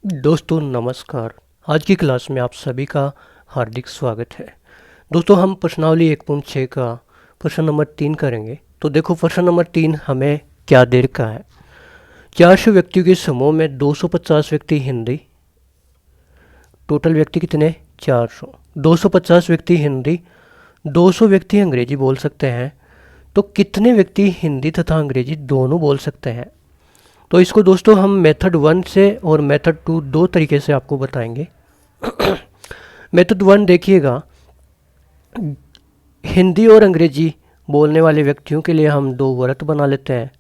दोस्तों नमस्कार। आज की क्लास में आप सभी का हार्दिक स्वागत है। दोस्तों हम प्रश्नावली 1.6 का प्रश्न नंबर 3 करेंगे। तो देखो प्रश्न नंबर 3 हमें क्या दे रखा है। 400 व्यक्तियों के समूह में 250 व्यक्ति हिंदी, टोटल व्यक्ति कितने 400, 250 व्यक्ति हिंदी, 200 व्यक्ति अंग्रेजी बोल सकते हैं। तो कितने व्यक्ति हिंदी तथा अंग्रेजी दोनों बोल सकते हैं। तो इसको दोस्तों हम मेथड 1 से और मेथड 2 दो तरीके से आपको बताएंगे। मेथड 1 देखिएगा, हिंदी और अंग्रेजी बोलने वाले व्यक्तियों के लिए हम दो वर्त बना लेते हैं।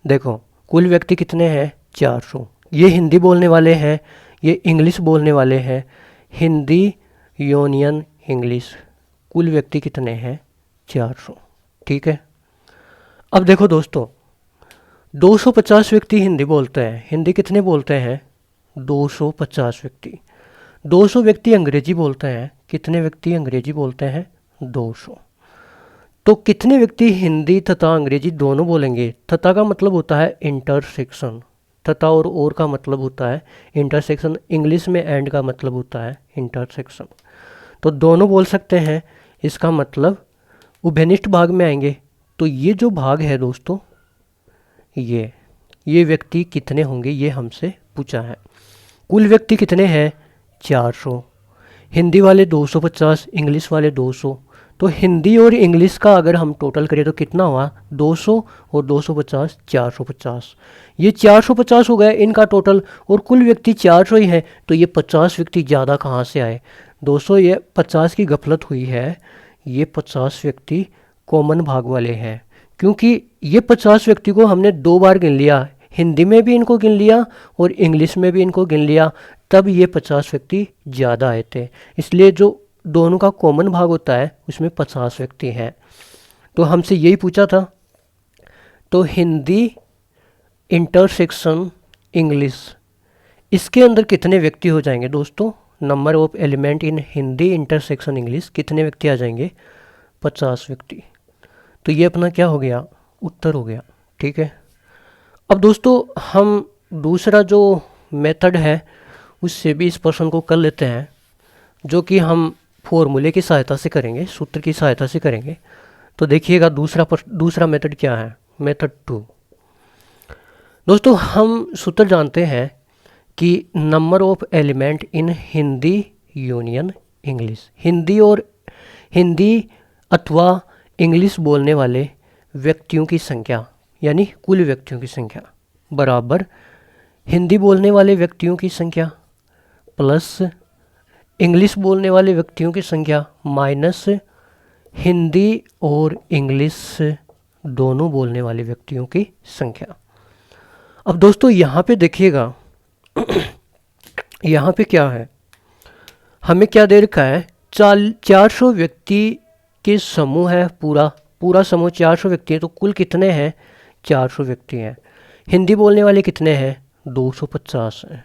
देखो कुल व्यक्ति कितने हैं 400, ये हिंदी बोलने वाले हैं, ये इंग्लिश बोलने वाले हैं। हिंदी यूनियन इंग्लिश, कुल व्यक्ति कितने हैं 400। ठीक है। अब देखो दोस्तों 250 व्यक्ति हिंदी बोलते हैं। हिंदी कितने बोलते हैं 250 व्यक्ति। 200 व्यक्ति अंग्रेजी बोलते हैं। कितने व्यक्ति अंग्रेजी बोलते हैं 200। तो कितने व्यक्ति हिंदी तथा अंग्रेजी दोनों बोलेंगे। तथा का मतलब होता है इंटरसेक्शन, तथा और का मतलब होता है इंटरसेक्शन। इंग्लिश में एंड का मतलब होता है इंटरसेक्शन। तो दोनों बोल सकते हैं, इसका मतलब उभयनिष्ठ भाग में आएंगे। तो ये जो भाग है दोस्तों, ये व्यक्ति कितने होंगे ये हमसे पूछा है। कुल व्यक्ति कितने हैं 400, हिंदी वाले 250, इंग्लिश वाले 200। तो हिंदी और इंग्लिश का अगर हम टोटल करें तो कितना हुआ 200 और 250 450। ये 450 हो गया इनका टोटल, और कुल व्यक्ति 400 ही है। तो ये 50 व्यक्ति ज़्यादा कहाँ से आए दोस्तों। ये 50 की गफलत हुई है। ये 50 व्यक्ति कॉमन भाग वाले हैं, क्योंकि ये 50 व्यक्ति को हमने दो बार गिन लिया। हिंदी में भी इनको गिन लिया और इंग्लिश में भी इनको गिन लिया, तब ये 50 व्यक्ति ज़्यादा आए थे। इसलिए जो दोनों का कॉमन भाग होता है उसमें 50 व्यक्ति हैं। तो हमसे यही पूछा था। तो हिंदी इंटरसेक्शन इंग्लिश, इसके अंदर कितने व्यक्ति हो जाएंगे दोस्तों। Number of element in Hindi intersection English, कितने व्यक्ति आ जाएंगे 50 व्यक्ति। तो ये अपना क्या हो गया, उत्तर हो गया। ठीक है। अब दोस्तों हम दूसरा जो मेथड है उससे भी इस प्रश्न को कर लेते हैं, जो कि हम फॉर्मूले की सहायता से करेंगे, सूत्र की सहायता से करेंगे। तो देखिएगा दूसरा मेथड क्या है, मेथड 2। दोस्तों हम सूत्र जानते हैं कि number of element in Hindi union English, Hindi अथवा इंग्लिश बोलने वाले व्यक्तियों की संख्या, यानी कुल व्यक्तियों की संख्या, बराबर हिंदी बोलने वाले व्यक्तियों की संख्या प्लस इंग्लिश बोलने वाले व्यक्तियों की संख्या माइनस हिंदी और इंग्लिश दोनों बोलने वाले व्यक्तियों की संख्या। अब दोस्तों यहाँ पे देखिएगा, यहाँ पे क्या है, हमें क्या दे रखा है 400 व्यक्ति के समूह है। पूरा समूह 400 व्यक्ति है। तो कुल कितने हैं 400 व्यक्ति हैं। हिंदी बोलने वाले कितने हैं 250 हैं,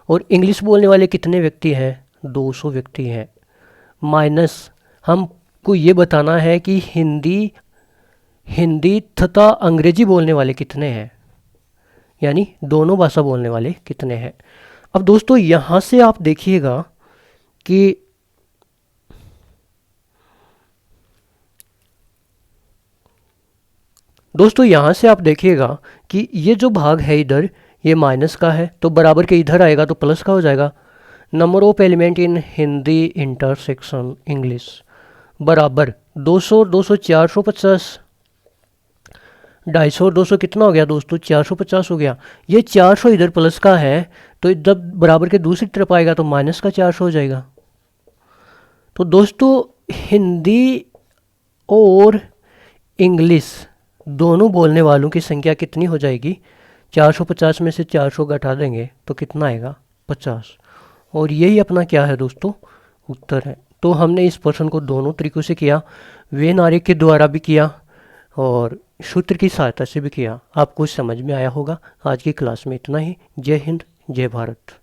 और इंग्लिश बोलने वाले कितने व्यक्ति हैं 200 व्यक्ति हैं। माइनस हमको ये बताना है कि हिंदी तथा अंग्रेजी बोलने वाले कितने हैं, यानी दोनों भाषा बोलने वाले कितने हैं। अब दोस्तों यहाँ से आप देखिएगा कि ये जो भाग है इधर ये माइनस का है, तो बराबर के इधर आएगा तो प्लस का हो जाएगा। Number of element in Hindi intersection English बराबर 200 और 200 450, 250 और 200 कितना हो गया दोस्तों 450 हो गया। ये 400 इधर प्लस का है, तो जब बराबर के दूसरी तरफ आएगा तो माइनस का 400 हो जाएगा। तो दोस्तों हिंदी और इंग्लिश दोनों बोलने वालों की संख्या कितनी हो जाएगी, 450 में से 400 घटा देंगे तो कितना आएगा 50। और यही अपना क्या है दोस्तों, उत्तर है। तो हमने इस प्रश्न को दोनों तरीक़ों से किया, वेन आरेख के द्वारा भी किया और सूत्र की सहायता से भी किया। आपको समझ में आया होगा। आज की क्लास में इतना ही। जय हिंद, जय भारत।